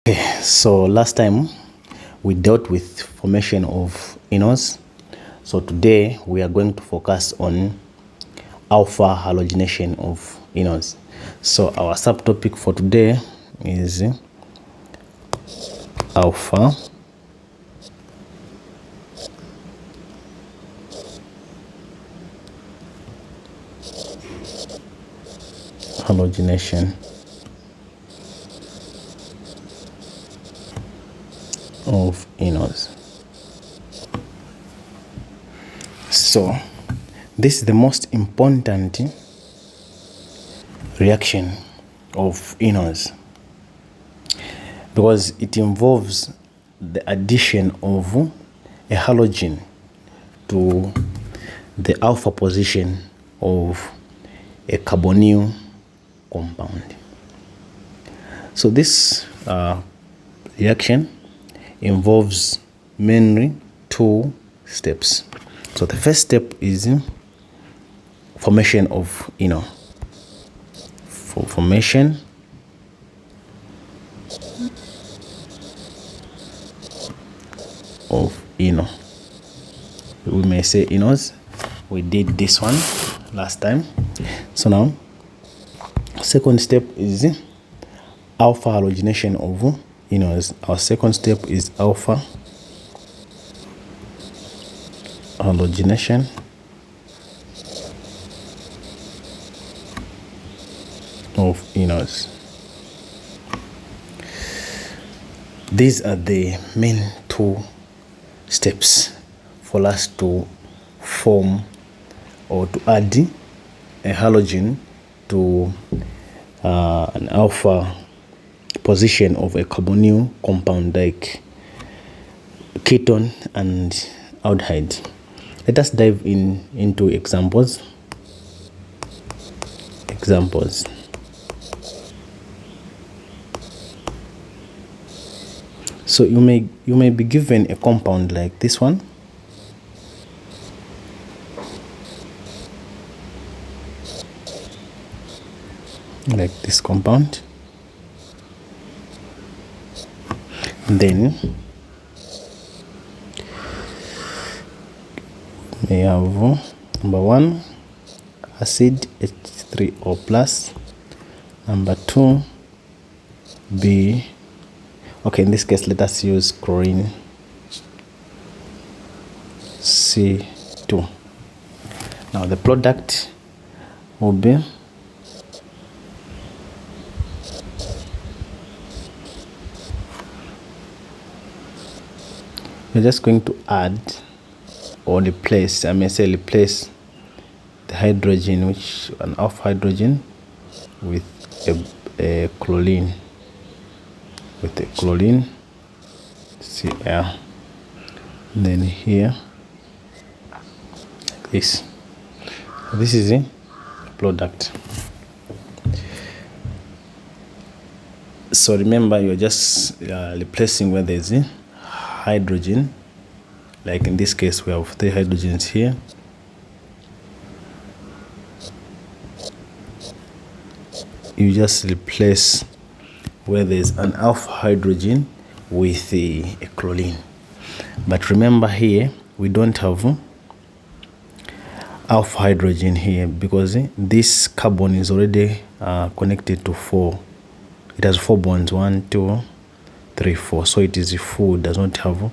Okay, so last time we dealt with formation of enols. So today we are going to focus on alpha halogenation of enols. So our subtopic for today is alpha halogenation of enols. So this is the most important reaction of enols because it involves the addition of a halogen to the alpha position of a carbonyl compound. So this reaction involves mainly two steps. So the first step is formation of enol. For formation of enol, we may say enols. We did this one last time. So now second step is alpha halogenation of enols. Our second step is alpha halogenation of enols. These are the main two steps for us to form or to add a halogen to an alpha position of a carbonyl compound like ketone and aldehyde. Let us dive into examples. So you may be given a compound like this one, like this compound. Then we have number 1 acid H3O plus, number 2 B. Okay, in this case let us use chlorine C2. Now the product will be we're just going to add or replace, I may say replace the hydrogen, which an alpha hydrogen, with a chlorine, Cl. Then here like this. This is a product. So remember, you're just replacing where there's a hydrogen. Like in this case, we have 3 hydrogens here. You just replace where there's an alpha hydrogen with a chlorine. But remember here, we don't have alpha hydrogen here because this carbon is already connected to 4. It has 4 bonds, 1, 2, 3, 4. So it is full, does not have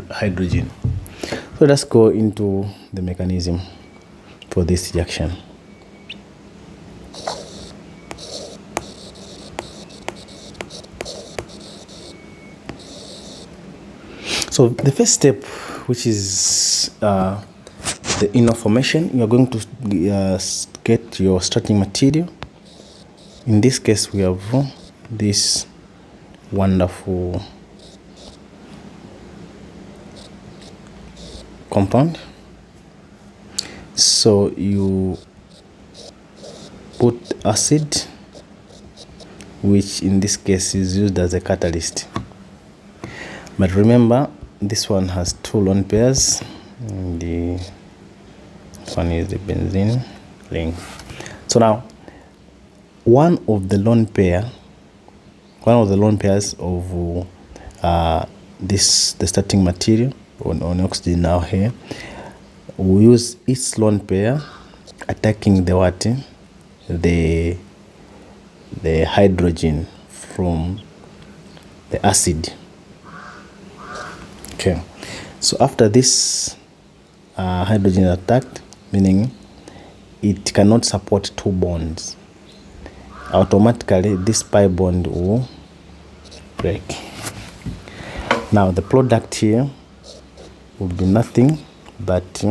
hydrogen. So let's go into the mechanism for this reaction. So the first step, which is the enol formation, you are going to get your starting material. In this case, we have this wonderful compound. So you put acid, which in this case is used as a catalyst. But remember, this one has 2 lone pairs. The one is the benzene ring. So now one of the lone pairs of the starting material on oxygen now here, we use its lone pair attacking the what? The hydrogen from the acid. Okay, so after this hydrogen is attacked, meaning it cannot support two bonds, automatically this pi bond will break. Now the product here will be nothing but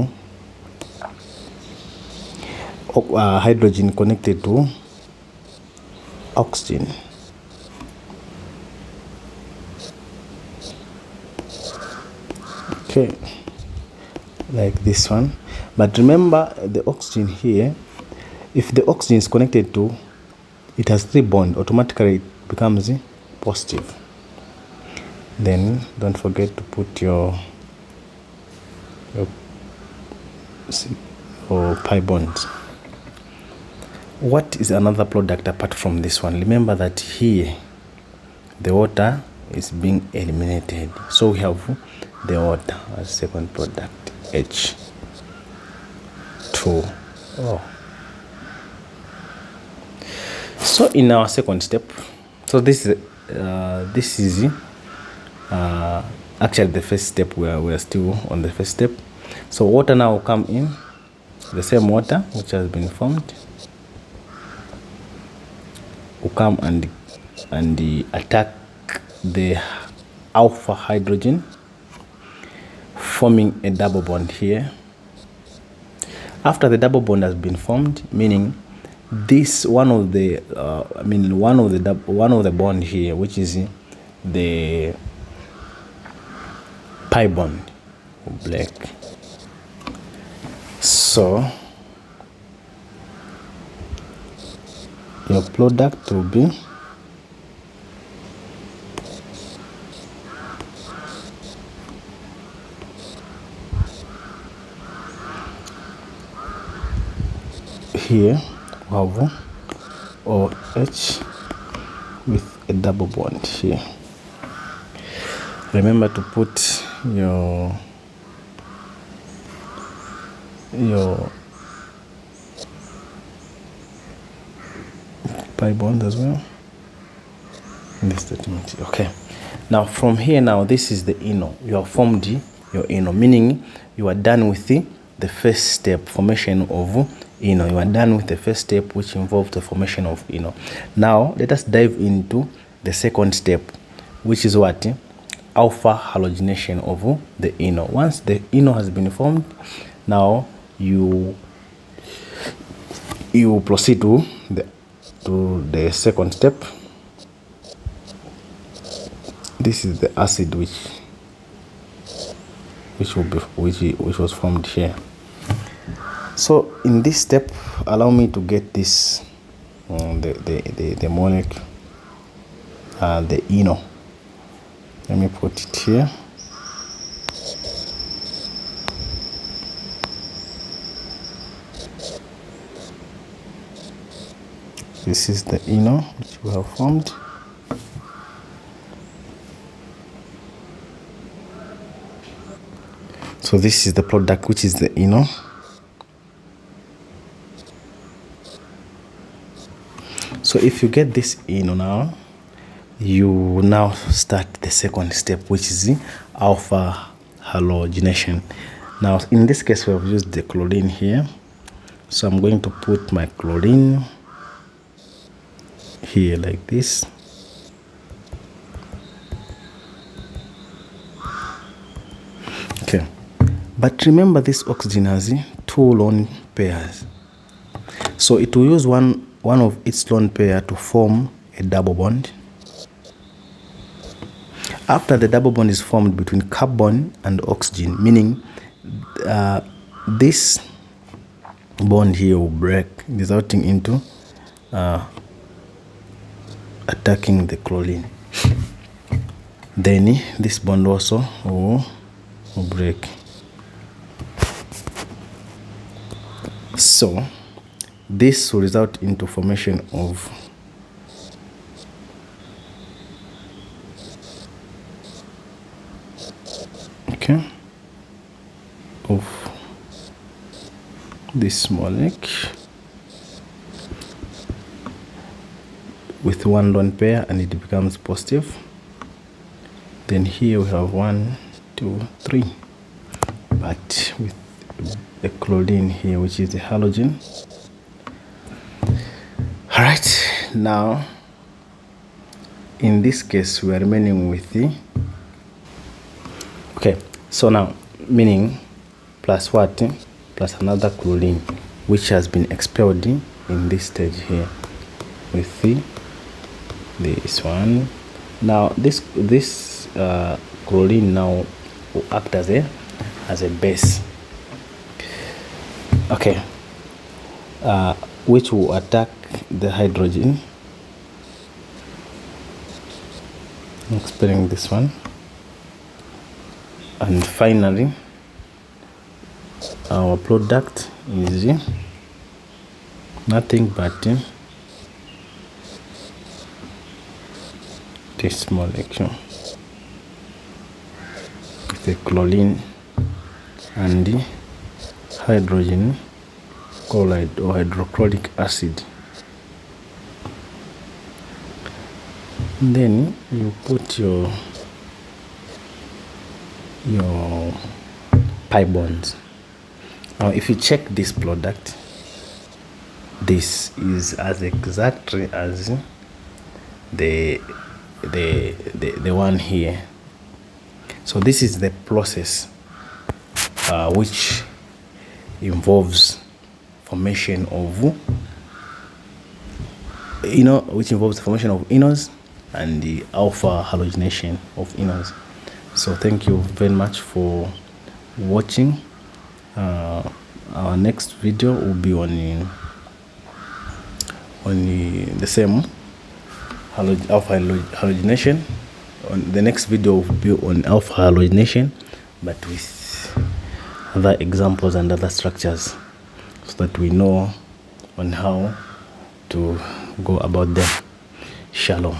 hydrogen connected to oxygen. Okay, like this one. But remember the oxygen here, if the oxygen is connected to, it has three bonds, automatically it becomes positive. Then don't forget to put your pi bonds. What is another product apart from this one? Remember that here the water is being eliminated, so we have the water as second product, H2O. So in our second step, so this is actually the first step. We are still on the first step. So water now will come in, the same water which has been formed will come and attack the alpha hydrogen, forming a double bond here. After the double bond has been formed, meaning this one of the bond here, which is the pi bond, will break. So your product will be here we have OH with a double bond here. Remember to put your pi bond as well in this statement. Okay, now from here, now this is the enol. You have formed your enol, meaning you are done with the first step, formation of enol. You are done with the first step, which involves the formation of enol. Now let us dive into the second step, which is what? Alpha halogenation of the enol. Once the enol has been formed, now you proceed to the second step. This is the acid which was formed here. So in this step, allow me to get this the molecule, the enol. Let me put it here. This is the enol which we have formed. So this is the product, which is the enol. So if you get this enol now, you now start the second step, which is the alpha halogenation. Now in this case, we have used the chlorine here, so I'm going to put my chlorine here like this. Okay, but remember this oxygen has two lone pairs, so it will use one of its lone pair to form a double bond. After the double bond is formed between carbon and oxygen, meaning this bond here will break, resulting into attacking the chlorine. Then this bond also will break. So this will result into formation of of this molecule with one lone pair, and it becomes positive. Then here we have 1, 2, 3, but with a chlorine here, which is a halogen. All right, now in this case we are remaining with the so now meaning plus what? Plus another chlorine which has been expelled in this stage here with this one. Now this chlorine now will act as a base, which will attack the hydrogen. I'm expelling this one, and finally our product is nothing but this molecule with the chlorine and the hydrogen chloride or hydrochloric acid. Then you put your pi bonds. Now if you check this product, this is as exactly as the one here. So this is the process which involves formation of enols and the alpha halogenation of enols. So thank you very much for watching. Our next video will be on the same alpha halogenation. The next video will be on alpha halogenation, but with other examples and other structures, so that we know on how to go about them. Shalom.